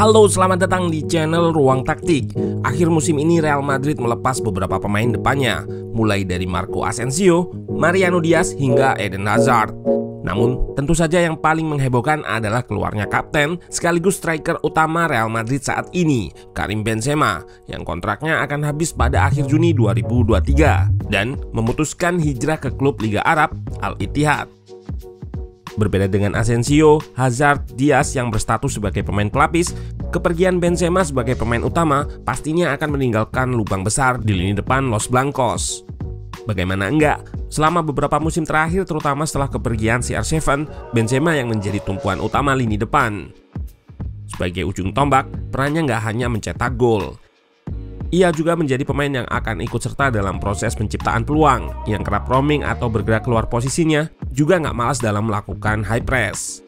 Halo, selamat datang di channel Ruang Taktik. Akhir musim ini Real Madrid melepas beberapa pemain depannya, mulai dari Marco Asensio, Mariano Diaz hingga Eden Hazard. Namun, tentu saja yang paling menghebohkan adalah keluarnya kapten sekaligus striker utama Real Madrid saat ini, Karim Benzema, yang kontraknya akan habis pada akhir Juni 2023 dan memutuskan hijrah ke klub Liga Arab Al Ittihad. Berbeda dengan Asensio, Hazard, Diaz yang berstatus sebagai pemain pelapis, kepergian Benzema sebagai pemain utama pastinya akan meninggalkan lubang besar di lini depan Los Blancos. Bagaimana enggak, selama beberapa musim terakhir terutama setelah kepergian CR7, Benzema yang menjadi tumpuan utama lini depan. Sebagai ujung tombak, perannya nggak hanya mencetak gol. Ia juga menjadi pemain yang akan ikut serta dalam proses penciptaan peluang, yang kerap roaming atau bergerak keluar posisinya, juga nggak malas dalam melakukan high press.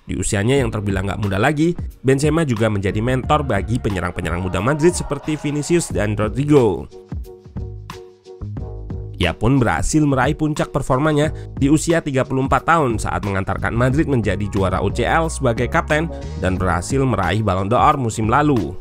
Di usianya yang terbilang nggak muda lagi, Benzema juga menjadi mentor bagi penyerang-penyerang muda Madrid seperti Vinicius dan Rodrigo. Ia pun berhasil meraih puncak performanya di usia 34 tahun saat mengantarkan Madrid menjadi juara UCL sebagai kapten dan berhasil meraih Ballon d'Or musim lalu.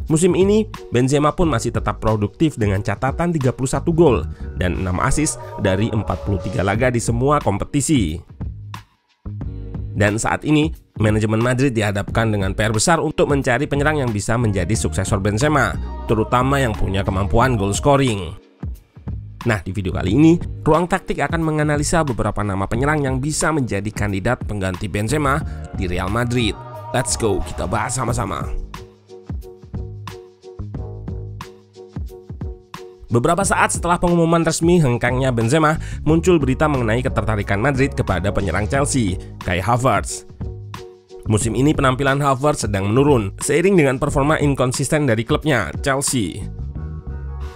Musim ini, Benzema pun masih tetap produktif dengan catatan 31 gol dan 6 assist dari 43 laga di semua kompetisi. Dan saat ini, manajemen Madrid dihadapkan dengan PR besar untuk mencari penyerang yang bisa menjadi suksesor Benzema, terutama yang punya kemampuan goal scoring. Nah, di video kali ini, Ruang Taktik akan menganalisa beberapa nama penyerang yang bisa menjadi kandidat pengganti Benzema di Real Madrid. Let's go, kita bahas sama-sama. Beberapa saat setelah pengumuman resmi hengkangnya Benzema, muncul berita mengenai ketertarikan Madrid kepada penyerang Chelsea, Kai Havertz. Musim ini penampilan Havertz sedang menurun, seiring dengan performa inkonsisten dari klubnya, Chelsea.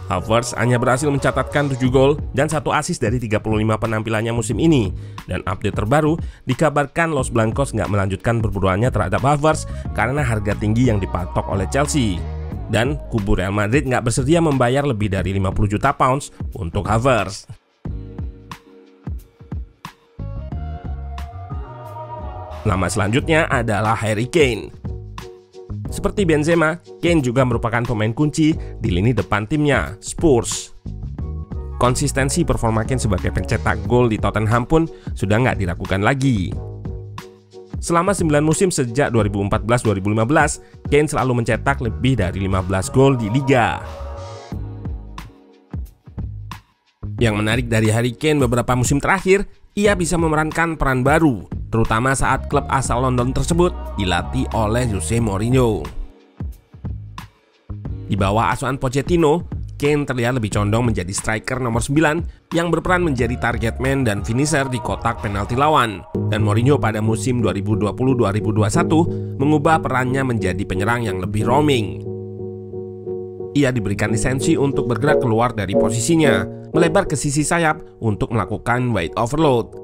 Havertz hanya berhasil mencatatkan 7 gol dan 1 assist dari 35 penampilannya musim ini. Dan update terbaru, dikabarkan Los Blancos nggak melanjutkan perburuannya terhadap Havertz karena harga tinggi yang dipatok oleh Chelsea. Dan kubu Real Madrid nggak bersedia membayar lebih dari 50 juta pounds untuk Havertz. Nama selanjutnya adalah Harry Kane. Seperti Benzema, Kane juga merupakan pemain kunci di lini depan timnya, Spurs. Konsistensi performa Kane sebagai pencetak gol di Tottenham pun sudah nggak diragukan lagi. Selama 9 musim sejak 2014-2015, Kane selalu mencetak lebih dari 15 gol di Liga. Yang menarik dari Harry Kane beberapa musim terakhir, ia bisa memerankan peran baru, terutama saat klub asal London tersebut dilatih oleh Jose Mourinho. Di bawah asuhan Pochettino, Kane terlihat lebih condong menjadi striker nomor 9 yang berperan menjadi target man dan finisher di kotak penalti lawan. Dan Mourinho pada musim 2020-2021 mengubah perannya menjadi penyerang yang lebih roaming. Ia diberikan lisensi untuk bergerak keluar dari posisinya, melebar ke sisi sayap untuk melakukan wide overload.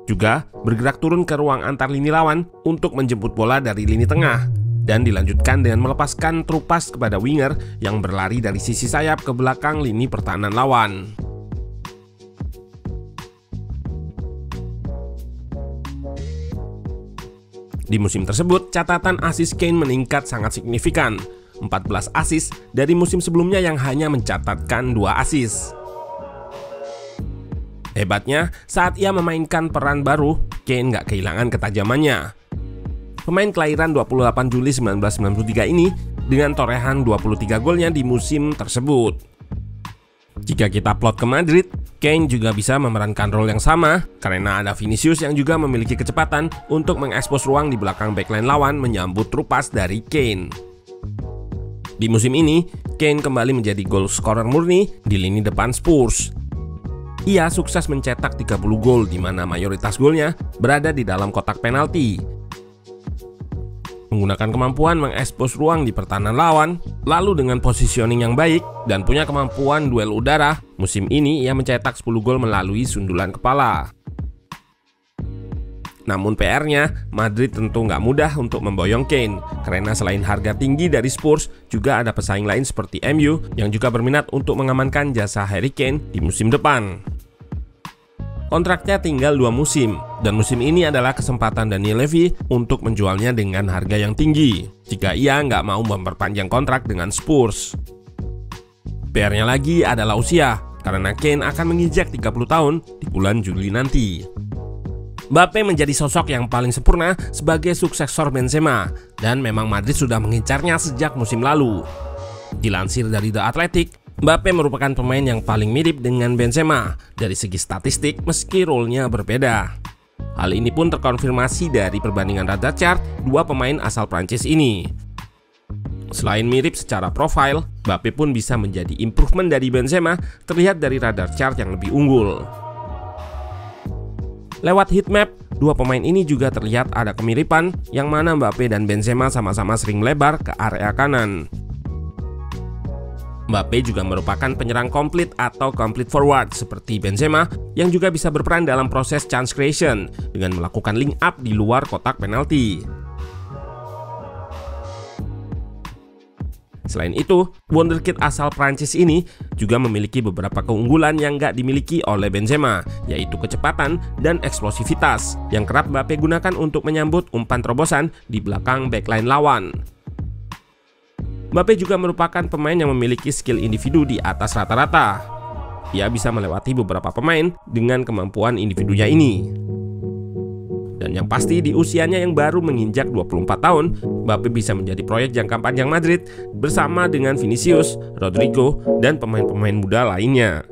Juga bergerak turun ke ruang antar lini lawan untuk menjemput bola dari lini tengah, dan dilanjutkan dengan melepaskan trupas kepada winger yang berlari dari sisi sayap ke belakang lini pertahanan lawan. Di musim tersebut, catatan assist Kane meningkat sangat signifikan, 14 assist dari musim sebelumnya yang hanya mencatatkan 2 assist. Hebatnya, saat ia memainkan peran baru, Kane nggak kehilangan ketajamannya. Pemain kelahiran 28 Juli 1993 ini dengan torehan 23 golnya di musim tersebut. Jika kita plot ke Madrid, Kane juga bisa memerankan role yang sama karena ada Vinicius yang juga memiliki kecepatan untuk mengekspos ruang di belakang backline lawan menyambut trupas dari Kane. Di musim ini, Kane kembali menjadi goal scorer murni di lini depan Spurs. Ia sukses mencetak 30 gol di mana mayoritas golnya berada di dalam kotak penalti. Menggunakan kemampuan mengekspos ruang di pertahanan lawan, lalu dengan positioning yang baik dan punya kemampuan duel udara, musim ini ia mencetak 10 gol melalui sundulan kepala. Namun PR-nya, Madrid tentu nggak mudah untuk memboyong Kane, karena selain harga tinggi dari Spurs, juga ada pesaing lain seperti MU yang juga berminat untuk mengamankan jasa Harry Kane di musim depan. Kontraknya tinggal 2 musim, dan musim ini adalah kesempatan Daniel Levy untuk menjualnya dengan harga yang tinggi jika ia nggak mau memperpanjang kontrak dengan Spurs. PR-nya lagi adalah usia, karena Kane akan menginjak 30 tahun di bulan Juli nanti. Mbappe menjadi sosok yang paling sempurna sebagai suksesor Benzema, dan memang Madrid sudah mengincarnya sejak musim lalu. Dilansir dari The Athletic, Mbappe merupakan pemain yang paling mirip dengan Benzema dari segi statistik meski role-nya berbeda. Hal ini pun terkonfirmasi dari perbandingan radar chart dua pemain asal Prancis ini. Selain mirip secara profil, Mbappe pun bisa menjadi improvement dari Benzema terlihat dari radar chart yang lebih unggul. Lewat heatmap, dua pemain ini juga terlihat ada kemiripan yang mana Mbappe dan Benzema sama-sama sering melebar ke area kanan. Mbappe juga merupakan penyerang komplit atau complete forward seperti Benzema yang juga bisa berperan dalam proses chance creation dengan melakukan link up di luar kotak penalti. Selain itu, wonderkid asal Prancis ini juga memiliki beberapa keunggulan yang nggak dimiliki oleh Benzema, yaitu kecepatan dan eksplosivitas yang kerap Mbappe gunakan untuk menyambut umpan terobosan di belakang backline lawan. Mbappe juga merupakan pemain yang memiliki skill individu di atas rata-rata. Ia bisa melewati beberapa pemain dengan kemampuan individunya ini. Dan yang pasti di usianya yang baru menginjak 24 tahun, Mbappe bisa menjadi proyek jangka panjang Madrid bersama dengan Vinicius, Rodrigo, dan pemain-pemain muda lainnya.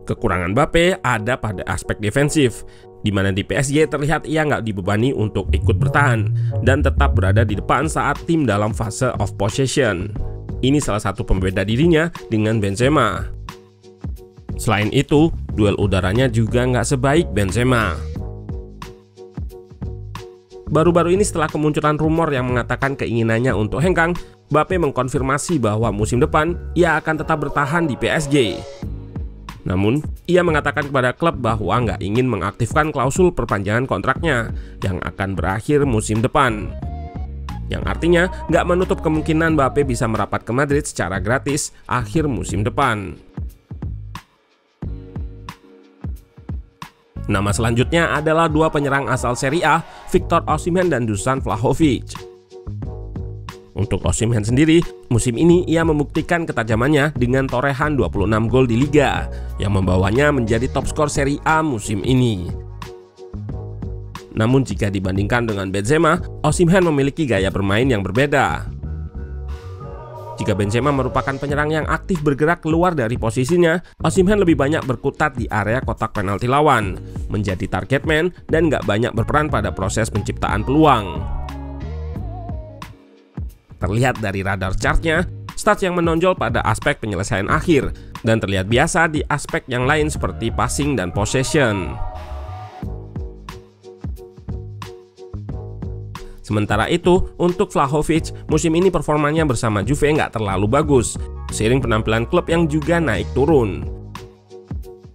Kekurangan Mbappe ada pada aspek defensif, di mana di PSG terlihat ia nggak dibebani untuk ikut bertahan dan tetap berada di depan saat tim dalam fase of possession. Ini salah satu pembeda dirinya dengan Benzema. Selain itu, duel udaranya juga nggak sebaik Benzema. Baru-baru ini setelah kemunculan rumor yang mengatakan keinginannya untuk hengkang, Mbappe mengkonfirmasi bahwa musim depan ia akan tetap bertahan di PSG. Namun, ia mengatakan kepada klub bahwa nggak ingin mengaktifkan klausul perpanjangan kontraknya yang akan berakhir musim depan. Yang artinya nggak menutup kemungkinan Mbappe bisa merapat ke Madrid secara gratis akhir musim depan. Nama selanjutnya adalah dua penyerang asal Serie A, Victor Osimhen dan Dusan Vlahovic. Untuk Osimhen sendiri, musim ini ia membuktikan ketajamannya dengan torehan 26 gol di Liga, yang membawanya menjadi top skor Serie A musim ini. Namun jika dibandingkan dengan Benzema, Osimhen memiliki gaya bermain yang berbeda. Jika Benzema merupakan penyerang yang aktif bergerak keluar dari posisinya, Osimhen lebih banyak berkutat di area kotak penalti lawan, menjadi target man dan nggak banyak berperan pada proses penciptaan peluang. Terlihat dari radar chartnya, stats yang menonjol pada aspek penyelesaian akhir dan terlihat biasa di aspek yang lain seperti passing dan possession. Sementara itu, untuk Vlahovic, musim ini performanya bersama Juve nggak terlalu bagus, seiring penampilan klub yang juga naik turun.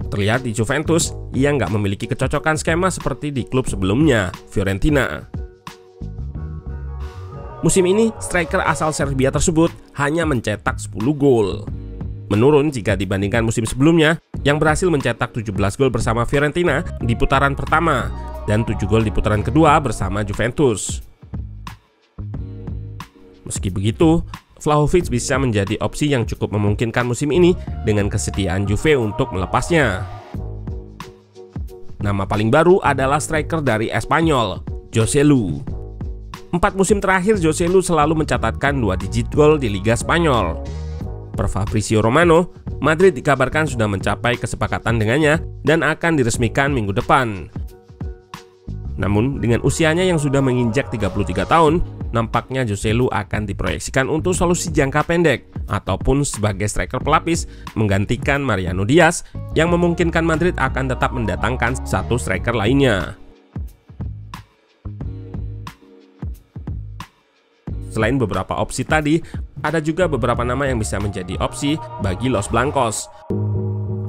Terlihat di Juventus, ia nggak memiliki kecocokan skema seperti di klub sebelumnya, Fiorentina. Musim ini, striker asal Serbia tersebut hanya mencetak 10 gol. Menurun jika dibandingkan musim sebelumnya, yang berhasil mencetak 17 gol bersama Fiorentina di putaran pertama, dan 7 gol di putaran kedua bersama Juventus. Meski begitu, Vlahovic bisa menjadi opsi yang cukup memungkinkan musim ini dengan kesetiaan Juve untuk melepasnya. Nama paling baru adalah striker dari Espanyol, Joselu. 4 musim terakhir Joselu selalu mencatatkan 2 digit gol di Liga Spanyol. Per Fabrizio Romano, Madrid dikabarkan sudah mencapai kesepakatan dengannya dan akan diresmikan minggu depan. Namun, dengan usianya yang sudah menginjak 33 tahun, nampaknya Joselu akan diproyeksikan untuk solusi jangka pendek ataupun sebagai striker pelapis menggantikan Mariano Diaz yang memungkinkan Madrid akan tetap mendatangkan satu striker lainnya. Selain beberapa opsi tadi, ada juga beberapa nama yang bisa menjadi opsi bagi Los Blancos.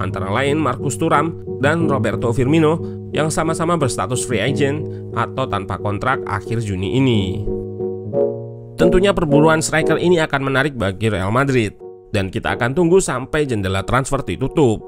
Antara lain Marcus Thuram dan Roberto Firmino yang sama-sama berstatus free agent atau tanpa kontrak akhir Juni ini. Tentunya perburuan striker ini akan menarik bagi Real Madrid, dan kita akan tunggu sampai jendela transfer ditutup.